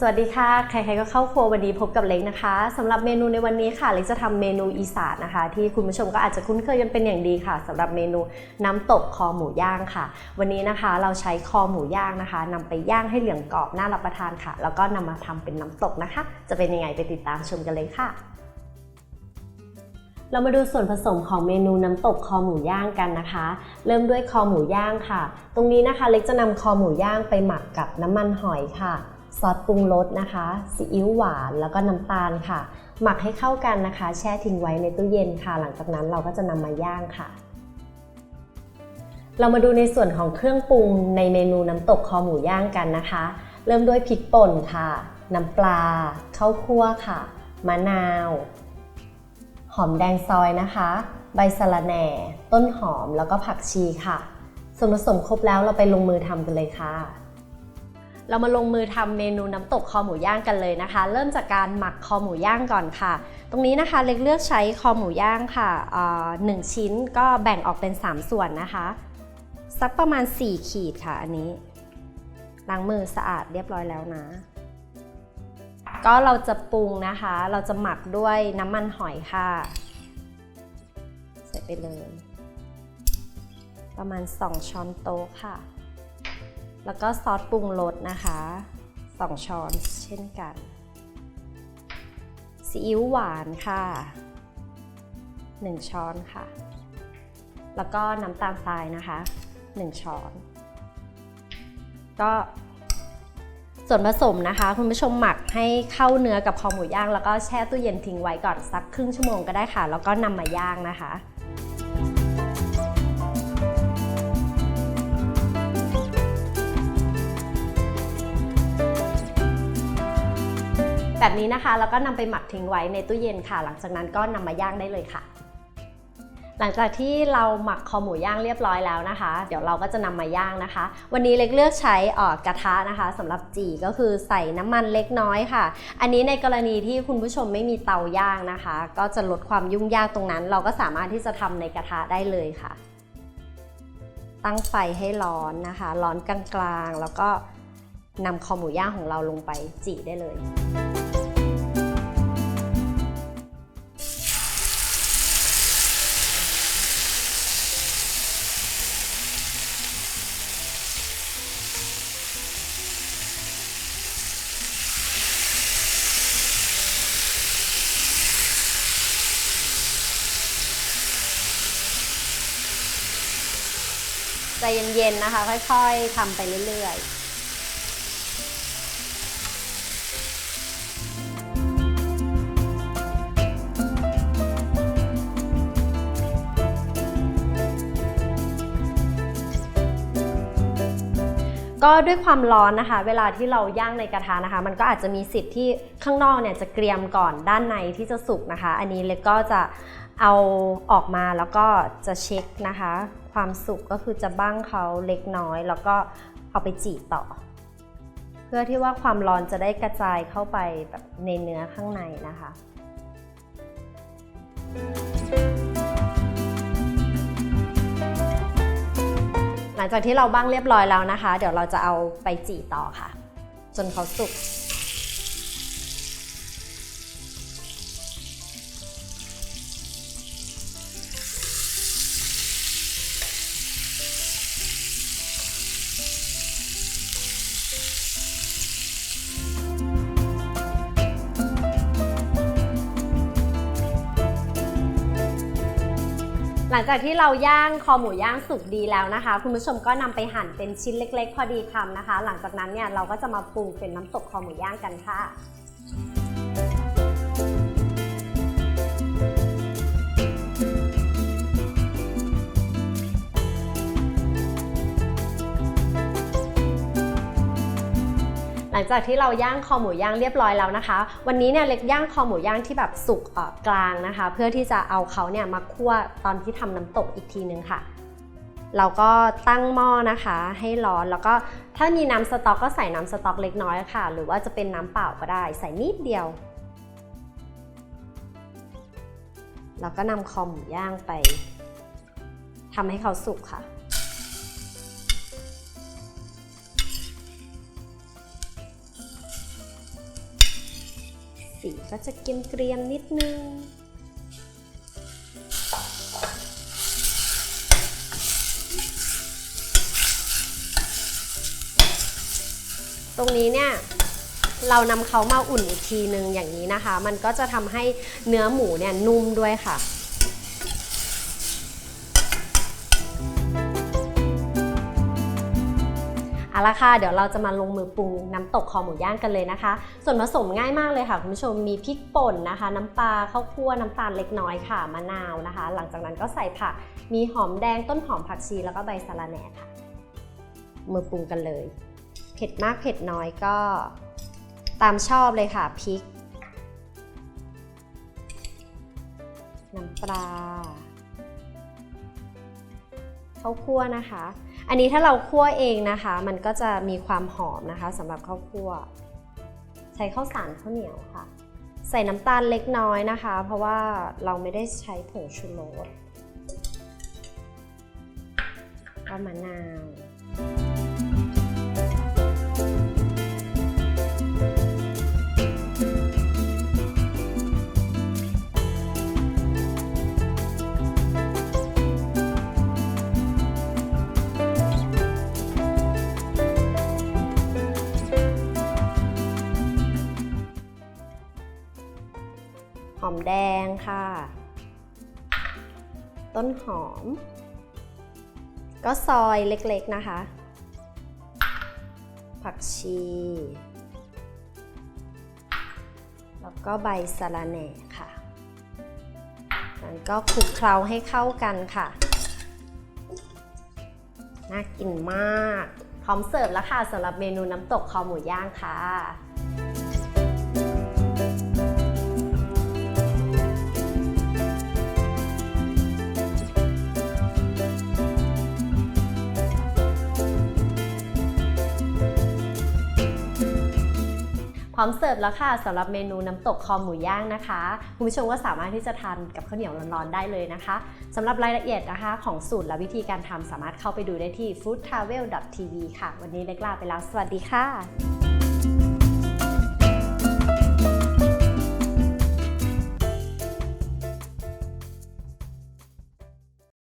สวัสดีค่ะใครๆก็เข้าครัววันนี้พบกับเล็กนะคะสำหรับเมนูในวันนี้ค่ะเล็กจะทำเมนูอีสานนะคะที่คุณผู้ชมก็อาจจะคุ้นเคยกันเป็นอย่างดีค่ะสำหรับเมนูน้ำตกคอหมูย่างค่ะวันนี้นะคะเราใช้คอหมูย่างนะคะนำไปย่างให้เหลืองกรอบน่ารับประทานค่ะแล้วก็นำมาทำเป็นน้ำตกนะคะจะเป็นยังไงไปติดตามชมกันเลยค่ะเรามาดูส่วนผสมของเมนูน้ำตกคอหมูย่างกันนะคะเริ่มด้วยคอหมูย่างค่ะตรงนี้นะคะเล็กจะนำคอหมูย่างไปหมักกับน้ำมันหอยค่ะซอสปรุงรสนะคะซีอิ๊วหวานแล้วก็น้ำตาลค่ะหมักให้เข้ากันนะคะแช่ทิ้งไว้ในตู้เย็นค่ะหลังจากนั้นเราก็จะนำมาย่างค่ะเรามาดูในส่วนของเครื่องปรุงในเมนูน้ำตกคอหมูย่างกันนะคะเริ่มด้วยพริกป่นค่ะน้ำปลาข้าวคั่วค่ะมะนาวหอมแดงซอยนะคะใบสะระแหน่ต้นหอมแล้วก็ผักชีค่ะส่วนผสมครบแล้วเราไปลงมือทำกันเลยค่ะเรามาลงมือทำเมนูน้ำตกคอหมูย่างกันเลยนะคะเริ่มจากการหมักคอหมูย่างก่อนค่ะตรงนี้นะคะเล็กเลือกใช้คอหมูย่างค่ะ1 ชิ้นก็แบ่งออกเป็น3ส่วนนะคะสักประมาณ4 ขีดค่ะอันนี้ล้างมือสะอาดเรียบร้อยแล้วนะก็เราจะปรุงนะคะเราจะหมักด้วยน้ำมันหอยค่ะใส่ไปเลยประมาณ2 ช้อนโต๊ะค่ะแล้วก็ซอสปรุงรสนะคะ2 ช้อนเช่นกันซีอิ๊วหวานค่ะ1 ช้อนค่ะแล้วก็น้ำตาลทรายนะคะ1 ช้อนก็ส่วนผสมนะคะคุณผู้ชมหมักให้เข้าเนื้อกับคอหมูย่างแล้วก็แช่ตู้เย็นทิ้งไว้ก่อนสักครึ่งชั่วโมงก็ได้ค่ะแล้วก็นำมาย่างนะคะแบบนี้นะคะแล้วก็นำไปหมักทิ้งไว้ในตู้เย็นค่ะหลังจากนั้นก็นำมาย่างได้เลยค่ะหลังจากที่เราหมักคอหมูย่างเรียบร้อยแล้วนะคะเดี๋ยวเราก็จะนำมาย่างนะคะวันนี้เล็กเลือกใช้กระทะนะคะสำหรับจี่ก็คือใส่น้ำมันเล็กน้อยค่ะอันนี้ในกรณีที่คุณผู้ชมไม่มีเตาย่างนะคะก็จะลดความยุ่งยากตรงนั้นเราก็สามารถที่จะทำในกระทะได้เลยค่ะตั้งไฟให้ร้อนนะคะร้อนกลางๆแล้วก็นำคอหมูย่างของเราลงไปจี่ได้เลยใจเย็นๆนะคะค่อยๆทำไปเรื่อยๆก็ด้วยความร้อนนะคะเวลาที่เราย่างในกระทะนะคะมันก็อาจจะมีสิทธิ์ที่ข้างนอกเนี่ยจะเกรียมก่อนด้านในที่จะสุกนะคะอันนี้เล็กก็จะเอาออกมาแล้วก็จะเช็คนะคะความสุกก็คือจะบั้งเขาเล็กน้อยแล้วก็เอาไปจี่ต่อเพื่อที่ว่าความร้อนจะได้กระจายเข้าไปแบบในเนื้อข้างในนะคะหลังจากที่เราบั้งเรียบร้อยแล้วนะคะเดี๋ยวเราจะเอาไปจี่ต่อค่ะจนเขาสุกหลังจากที่เราย่างคอหมูย่างสุกดีแล้วนะคะคุณผู้ชมก็นำไปหั่นเป็นชิ้นเล็กๆพอดีคำนะคะหลังจากนั้นเนี่ยเราก็จะมาปรุงเป็นน้ำตกคอหมูย่างกันค่ะหลังจากที่เราย่างคอหมูย่างเรียบร้อยแล้วนะคะวันนี้เนี่ยเล็กย่างคอหมูย่างที่แบบสุกกลางนะคะเพื่อที่จะเอาเขาเนี่ยมาคั่วตอนที่ทำน้ำตกอีกทีนึงค่ะเราก็ตั้งหม้อนะคะให้ร้อนแล้วก็ถ้ามีน้ำสต๊อกก็ใส่น้ำสต๊อกเล็กน้อยค่ะหรือว่าจะเป็นน้ำเปล่าก็ได้ใส่นิดเดียวแล้วก็นำคอหมูย่างไปทำให้เขาสุกค่ะ ห ก็จะเกรียมๆนิดนึงตรงนี้เนี่ยเรานำเขามาอุ่นอีกทีนึงอย่างนี้นะคะมันก็จะทำให้เนื้อหมูเนี่ยนุ่มด้วยค่ะเอาละค่ะเดี๋ยวเราจะมาลงมือปรุงน้ำตกคอหมูย่างกันเลยนะคะส่วนผสมง่ายมากเลยค่ะคุณผู้ชมมีพริกป่นนะคะน้ำปลาข้าวคั่วน้ำตาลเล็กน้อยค่ะมะนาวนะคะหลังจากนั้นก็ใส่ผักมีหอมแดงต้นหอมผักชีแล้วก็ใบสะระแหน่ค่ะมือปรุงกันเลยเผ็ดมากเผ็ดน้อยก็ตามชอบเลยค่ะพริกน้ำปลาข้าวคั่วนะคะอันนี้ถ้าเราคั่วเองนะคะมันก็จะมีความหอมนะคะสำหรับข้าวคั่วใช้ข้าวสารข้าวเหนียวค่ะใส่น้ำตาลเล็กน้อยนะคะเพราะว่าเราไม่ได้ใช้ผงชูรสก็มะนาวหอมแดงค่ะต้นหอมก็ซอยเล็กๆนะคะผักชีแล้วก็ใบสะระแหน่ค่ะแล้วก็คลุกเคล้าให้เข้ากันค่ะน่ากินมากพร้อมเสิร์ฟแล้วค่ะสำหรับเมนูน้ำตกคอหมูย่างค่ะพร้อมเสิร์ฟแล้วค่ะสำหรับเมนูน้ำตกคอหมูย่างนะคะคุณผู้ชมก็สามารถที่จะทานกับข้าวเหนียวร้อนๆได้เลยนะคะสำหรับรายละเอียดนะคะของสูตรและวิธีการทำสามารถเข้าไปดูได้ที่ foodtravel.tv ค่ะวันนี้เล็กลาไปแล้วสวัสดีค่ะ